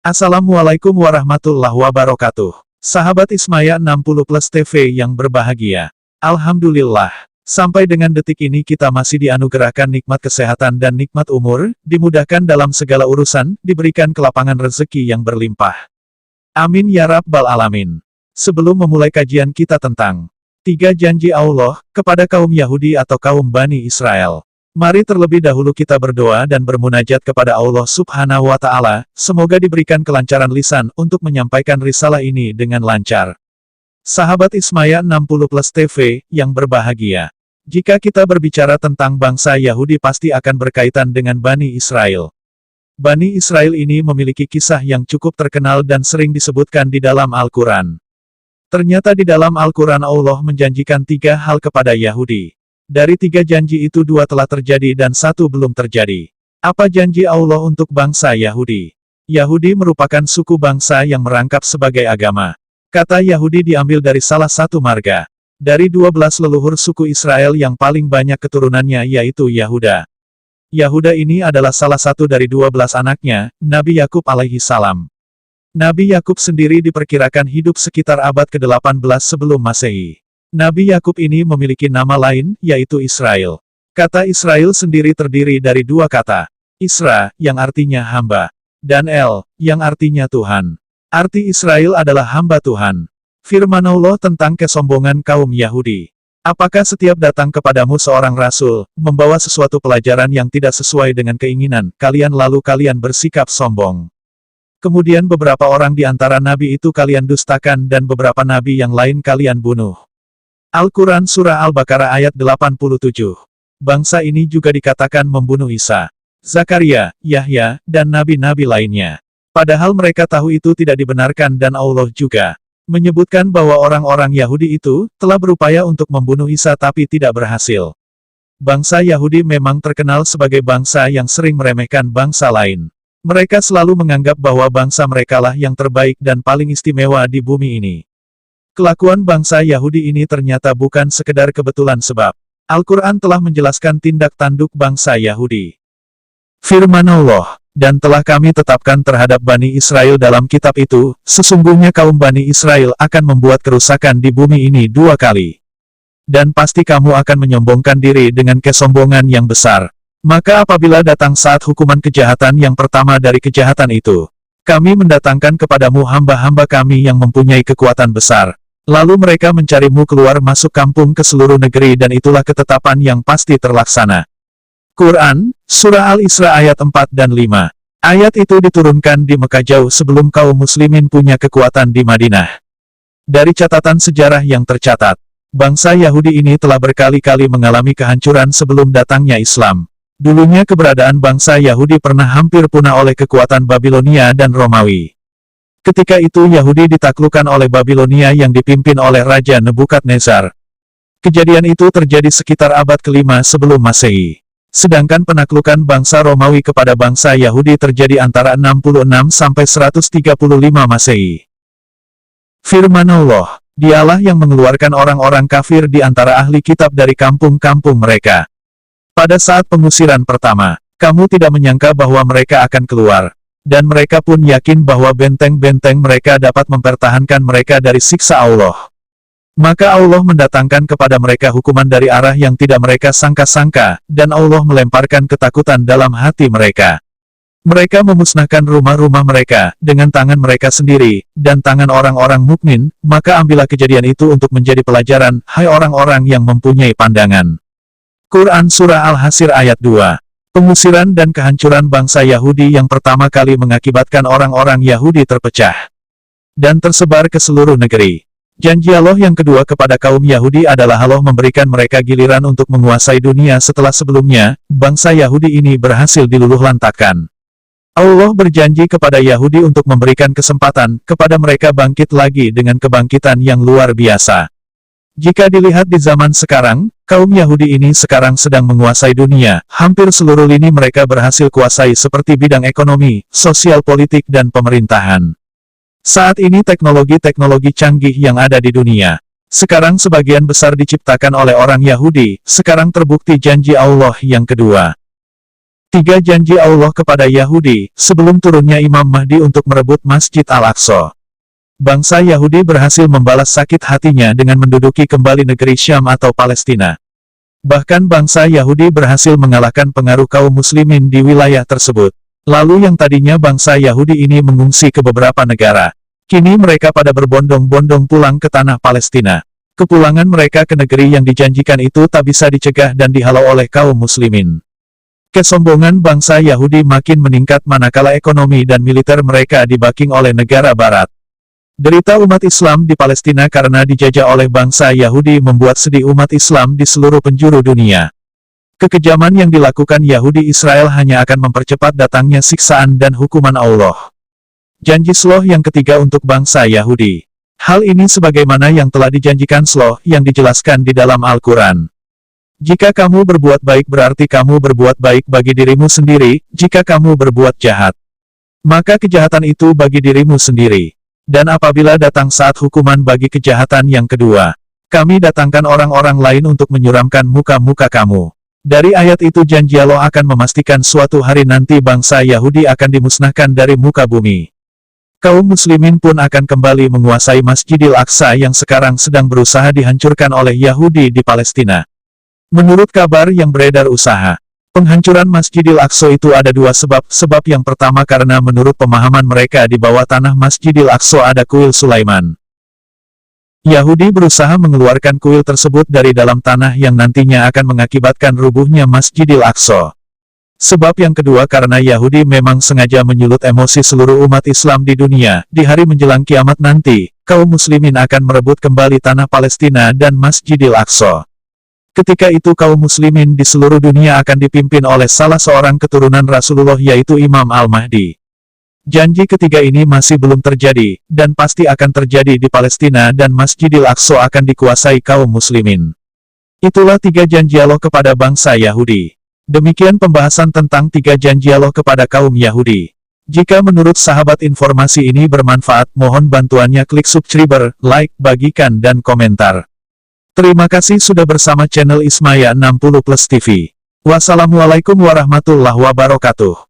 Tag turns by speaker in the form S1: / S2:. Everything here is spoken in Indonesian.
S1: Assalamualaikum warahmatullahi wabarakatuh. Sahabat Ismaya 60 Plus TV yang berbahagia. Alhamdulillah, sampai dengan detik ini kita masih dianugerahkan nikmat kesehatan dan nikmat umur, dimudahkan dalam segala urusan, diberikan kelapangan rezeki yang berlimpah. Amin ya Rabbal Alamin. Sebelum memulai kajian kita tentang 3 janji Allah kepada kaum Yahudi atau kaum Bani Israel, mari terlebih dahulu kita berdoa dan bermunajat kepada Allah Subhanahu wa Ta'ala, semoga diberikan kelancaran lisan untuk menyampaikan risalah ini dengan lancar. Sahabat Ismaya 60 Plus TV yang berbahagia, jika kita berbicara tentang bangsa Yahudi pasti akan berkaitan dengan Bani Israel. Bani Israel ini memiliki kisah yang cukup terkenal dan sering disebutkan di dalam Al-Quran. Ternyata di dalam Al-Quran Allah menjanjikan 3 hal kepada Yahudi. Dari 3 janji itu 2 telah terjadi dan 1 belum terjadi. Apa janji Allah untuk bangsa Yahudi? Yahudi merupakan suku bangsa yang merangkap sebagai agama. Kata Yahudi diambil dari salah satu marga. Dari 12 leluhur suku Israel yang paling banyak keturunannya yaitu Yahuda. Yahuda ini adalah salah satu dari 12 anaknya, Nabi Yakub alaihi salam. Nabi Yakub sendiri diperkirakan hidup sekitar abad ke-18 sebelum Masehi. Nabi Yakub ini memiliki nama lain, yaitu Israel. Kata Israel sendiri terdiri dari 2 kata. Isra, yang artinya hamba, dan El, yang artinya Tuhan. Arti Israel adalah hamba Tuhan. Firman Allah tentang kesombongan kaum Yahudi. Apakah setiap datang kepadamu seorang rasul, membawa sesuatu pelajaran yang tidak sesuai dengan keinginan, kalian lalu kalian bersikap sombong. Kemudian beberapa orang di antara nabi itu kalian dustakan dan beberapa nabi yang lain kalian bunuh. Al-Quran Surah Al-Baqarah ayat 87. Bangsa ini juga dikatakan membunuh Isa, Zakaria, Yahya, dan nabi-nabi lainnya. Padahal mereka tahu itu tidak dibenarkan dan Allah juga menyebutkan bahwa orang-orang Yahudi itu telah berupaya untuk membunuh Isa tapi tidak berhasil. Bangsa Yahudi memang terkenal sebagai bangsa yang sering meremehkan bangsa lain. Mereka selalu menganggap bahwa bangsa merekalah yang terbaik dan paling istimewa di bumi ini. Kelakuan bangsa Yahudi ini ternyata bukan sekedar kebetulan sebab Al-Quran telah menjelaskan tindak tanduk bangsa Yahudi. Firman Allah, dan telah kami tetapkan terhadap Bani Israel dalam kitab itu, sesungguhnya kaum Bani Israel akan membuat kerusakan di bumi ini 2 kali. Dan pasti kamu akan menyombongkan diri dengan kesombongan yang besar. Maka apabila datang saat hukuman kejahatan yang pertama dari kejahatan itu, kami mendatangkan kepadamu hamba-hamba kami yang mempunyai kekuatan besar. Lalu mereka mencarimu keluar masuk kampung ke seluruh negeri dan itulah ketetapan yang pasti terlaksana. Quran, Surah Al-Isra ayat 4 dan 5. Ayat itu diturunkan di Mekah jauh sebelum kaum muslimin punya kekuatan di Madinah. Dari catatan sejarah yang tercatat, bangsa Yahudi ini telah berkali-kali mengalami kehancuran sebelum datangnya Islam. Dulunya keberadaan bangsa Yahudi pernah hampir punah oleh kekuatan Babilonia dan Romawi. Ketika itu Yahudi ditaklukkan oleh Babilonia yang dipimpin oleh Raja Nebukadnezar. Kejadian itu terjadi sekitar abad ke-5 sebelum Masehi. Sedangkan penaklukan bangsa Romawi kepada bangsa Yahudi terjadi antara 66 sampai 135 Masehi. Firman Allah, Dialah yang mengeluarkan orang-orang kafir di antara ahli kitab dari kampung-kampung mereka. Pada saat pengusiran pertama, kamu tidak menyangka bahwa mereka akan keluar. Dan mereka pun yakin bahwa benteng-benteng mereka dapat mempertahankan mereka dari siksa Allah. Maka Allah mendatangkan kepada mereka hukuman dari arah yang tidak mereka sangka-sangka, dan Allah melemparkan ketakutan dalam hati mereka. Mereka memusnahkan rumah-rumah mereka, dengan tangan mereka sendiri, dan tangan orang-orang mukmin, maka ambillah kejadian itu untuk menjadi pelajaran, hai orang-orang yang mempunyai pandangan. Quran Surah Al-Hasr ayat 2. Pengusiran dan kehancuran bangsa Yahudi yang pertama kali mengakibatkan orang-orang Yahudi terpecah dan tersebar ke seluruh negeri. Janji Allah yang kedua kepada kaum Yahudi adalah Allah memberikan mereka giliran untuk menguasai dunia setelah sebelumnya, bangsa Yahudi ini berhasil diluluhlantakkan. Allah berjanji kepada Yahudi untuk memberikan kesempatan kepada mereka bangkit lagi dengan kebangkitan yang luar biasa. Jika dilihat di zaman sekarang, kaum Yahudi ini sekarang sedang menguasai dunia, hampir seluruh lini mereka berhasil kuasai seperti bidang ekonomi, sosial politik dan pemerintahan. Saat ini teknologi-teknologi canggih yang ada di dunia, sekarang sebagian besar diciptakan oleh orang Yahudi, sekarang terbukti janji Allah yang kedua. 3. Janji Allah kepada Yahudi, sebelum turunnya Imam Mahdi untuk merebut Masjid Al-Aqsa. Bangsa Yahudi berhasil membalas sakit hatinya dengan menduduki kembali negeri Syam atau Palestina. Bahkan bangsa Yahudi berhasil mengalahkan pengaruh kaum muslimin di wilayah tersebut. Lalu yang tadinya bangsa Yahudi ini mengungsi ke beberapa negara. Kini mereka pada berbondong-bondong pulang ke tanah Palestina. Kepulangan mereka ke negeri yang dijanjikan itu tak bisa dicegah dan dihalau oleh kaum muslimin. Kesombongan bangsa Yahudi makin meningkat manakala ekonomi dan militer mereka dibacking oleh negara barat. Derita umat Islam di Palestina karena dijajah oleh bangsa Yahudi membuat sedih umat Islam di seluruh penjuru dunia. Kekejaman yang dilakukan Yahudi Israel hanya akan mempercepat datangnya siksaan dan hukuman Allah. Janji Sloh yang ketiga untuk bangsa Yahudi. Hal ini sebagaimana yang telah dijanjikan Sloh yang dijelaskan di dalam Al-Quran. Jika kamu berbuat baik berarti kamu berbuat baik bagi dirimu sendiri, jika kamu berbuat jahat, maka kejahatan itu bagi dirimu sendiri. Dan apabila datang saat hukuman bagi kejahatan yang kedua, kami datangkan orang-orang lain untuk menyuramkan muka-muka kamu. Dari ayat itu janji Allah akan memastikan suatu hari nanti bangsa Yahudi akan dimusnahkan dari muka bumi. Kaum muslimin pun akan kembali menguasai Masjidil Aqsa yang sekarang sedang berusaha dihancurkan oleh Yahudi di Palestina. Menurut kabar yang beredar penghancuran Masjidil Aqsa itu ada dua sebab. Sebab yang pertama karena menurut pemahaman mereka di bawah tanah Masjidil Aqsa ada kuil Sulaiman. Yahudi berusaha mengeluarkan kuil tersebut dari dalam tanah yang nantinya akan mengakibatkan rubuhnya Masjidil Aqsa. Sebab yang kedua karena Yahudi memang sengaja menyulut emosi seluruh umat Islam di dunia. Di hari menjelang kiamat nanti, kaum muslimin akan merebut kembali tanah Palestina dan Masjidil Aqsa. Ketika itu kaum muslimin di seluruh dunia akan dipimpin oleh salah seorang keturunan Rasulullah yaitu Imam Al-Mahdi. Janji ketiga ini masih belum terjadi, dan pasti akan terjadi di Palestina dan Masjidil Aqsa akan dikuasai kaum muslimin. Itulah 3 janji Allah kepada bangsa Yahudi. Demikian pembahasan tentang 3 janji Allah kepada kaum Yahudi. Jika menurut sahabat informasi ini bermanfaat, mohon bantuannya klik subscribe, like, bagikan dan komentar. Terima kasih sudah bersama channel Ismaya 60 Plus TV. Wassalamualaikum warahmatullahi wabarakatuh.